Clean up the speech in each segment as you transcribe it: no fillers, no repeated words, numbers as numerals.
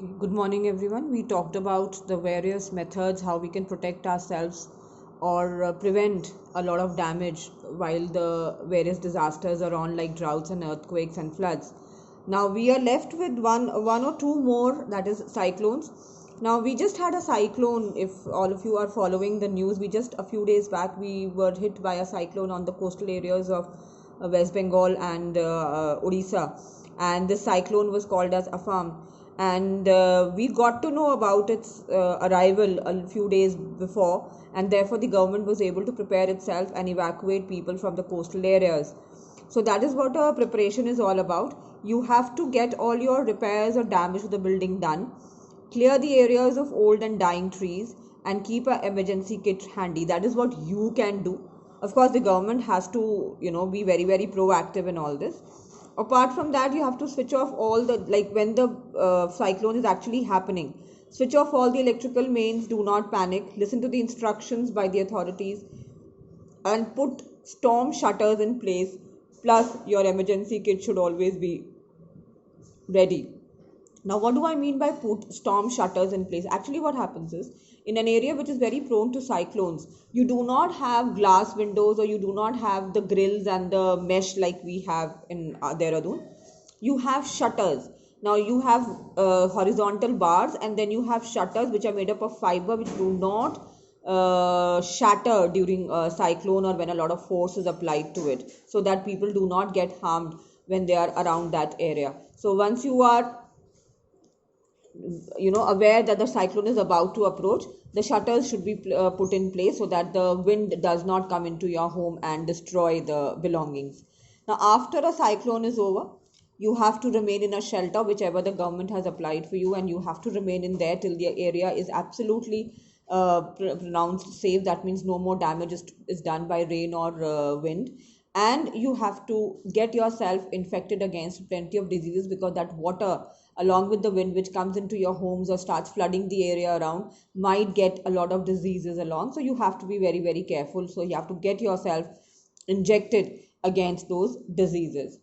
Okay, good morning everyone. We talked about the various methods how we can protect ourselves or prevent a lot of damage while the various disasters are on, like droughts and earthquakes and floods. Now we are left with one or two more, that is cyclones. Now we just had a cyclone. If all of you are following the news, we just a few days back we were hit by a cyclone on the coastal areas of West Bengal and Odisha, and this cyclone was called as Afam, and we got to know about its arrival a few days before, and therefore the government was able to prepare itself and evacuate people from the coastal areas. So that is what preparation is all about. You have to get all your repairs or damage to the building done, clear the areas of old and dying trees, and keep an emergency kit handy. That is what you can do. Of course the government has to be very very proactive in all this. Apart from that, you have to switch off all the, like when the cyclone is actually happening, switch off all the electrical mains, do not panic, listen to the instructions by the authorities, and put storm shutters in place. Plus your emergency kit should always be ready. Now, what do I mean by put storm shutters in place? Actually, what happens is, in an area which is very prone to cyclones, you do not have glass windows, or you do not have the grills and the mesh like we have in Dehradun. You have shutters. Now, you have horizontal bars, and then you have shutters which are made up of fiber, which do not shatter during a cyclone or when a lot of force is applied to it, so that people do not get harmed when they are around that area. So once you are aware that the cyclone is about to approach, the shutters should be put in place so that the wind does not come into your home and destroy the belongings. Now after a cyclone is over, you have to remain in a shelter whichever the government has applied for you, and you have to remain in there till the area is absolutely pronounced safe. That means no more damage is done by rain or wind. And you have to get yourself infected against plenty of diseases, because that water along with the wind which comes into your homes or starts flooding the area around might get a lot of diseases along. So you have to be very very careful. So you have to get yourself injected against those diseases.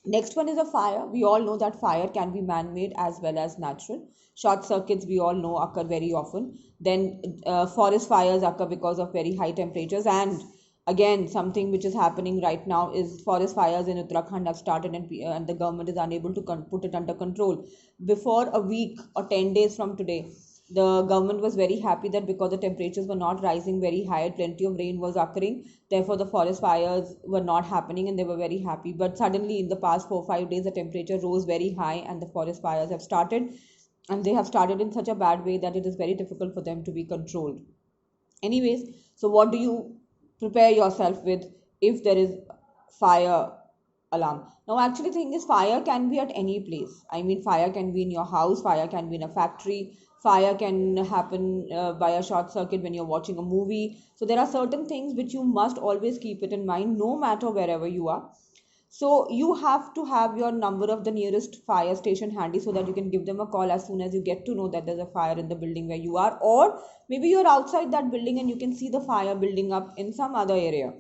Next one is a fire. We all know that fire can be man-made as well as natural. Short circuits, we all know, occur very often. Then forest fires occur because of very high temperatures. And again, something which is happening right now is forest fires in Uttarakhand have started, and the government is unable to put it under control. Before a week or 10 days from today, the government was very happy that because the temperatures were not rising very high, plenty of rain was occurring, therefore the forest fires were not happening, and they were very happy. But suddenly in the past 4 5 days, the temperature rose very high and the forest fires have started, and they have started in such a bad way that it is very difficult for them to be controlled. Anyways, so what do you prepare yourself with if there is fire alarm? Now actually thing is, fire can be at any place. I mean, fire can be in your house, fire can be in a factory, fire can happen by a short circuit when you're watching a movie. So there are certain things which you must always keep it in mind, no matter wherever you are. So you have to have your number of the nearest fire station handy, so that you can give them a call as soon as you get to know that there's a fire in the building where you are, or maybe you're outside that building and you can see the fire building up in some other area.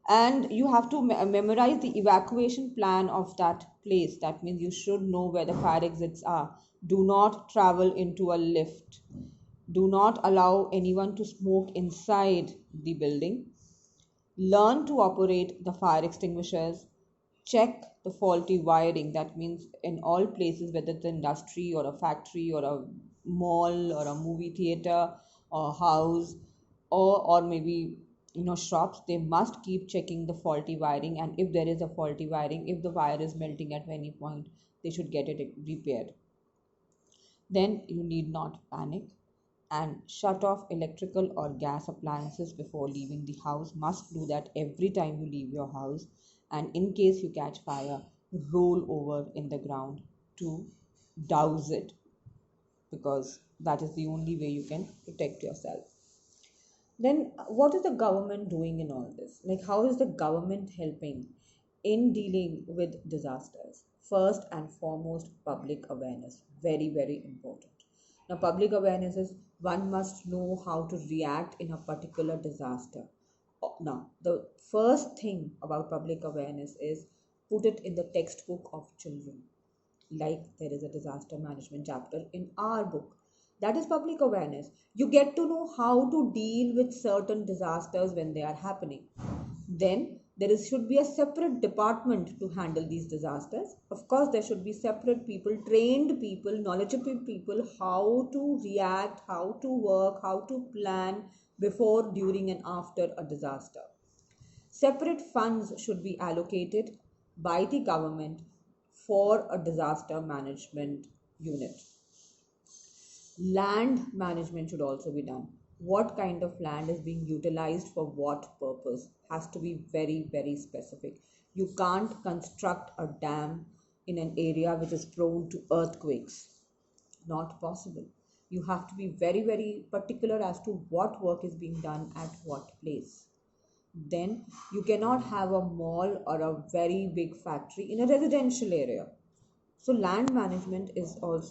And you have to memorize the evacuation plan of that place. That means you should know where the fire exits are. Do not travel into a lift. Do not allow anyone to smoke inside the building. Learn to operate the fire extinguishers. Check the faulty wiring. That means in all places, whether it's an industry or a factory or a mall or a movie theater or a house, or maybe shops, they must keep checking the faulty wiring. And if there is a faulty wiring, if the wire is melting at any point, they should get it repaired. Then you need not panic, and shut off electrical or gas appliances before leaving the house. Must do that every time you leave your house. And in case you catch fire, roll over in the ground to douse it, because that is the only way you can protect yourself. Then what is the government doing in all this? Like, how is the government helping in dealing with disasters? First and foremost, public awareness, very very important. Now public awareness is, one must know how to react in a particular disaster. Now the first thing about public awareness is, put it in the textbook of children. like there is a disaster management chapter in our book. That is public awareness. You get to know how to deal with certain disasters when they are happening. Then should be a separate department to handle these disasters. Of course, there should be separate people, trained people, knowledgeable people, how to react, how to work, how to plan before, during, and after a disaster. Separate funds should be allocated by the government for a disaster management unit. Land management should also be done. What kind of land is being utilized for what purpose has to be very, very specific. You can't construct a dam in an area which is prone to earthquakes. Not possible. You have to be very, very particular as to what work is being done at what place. Then you cannot have a mall or a very big factory in a residential area. So land management is also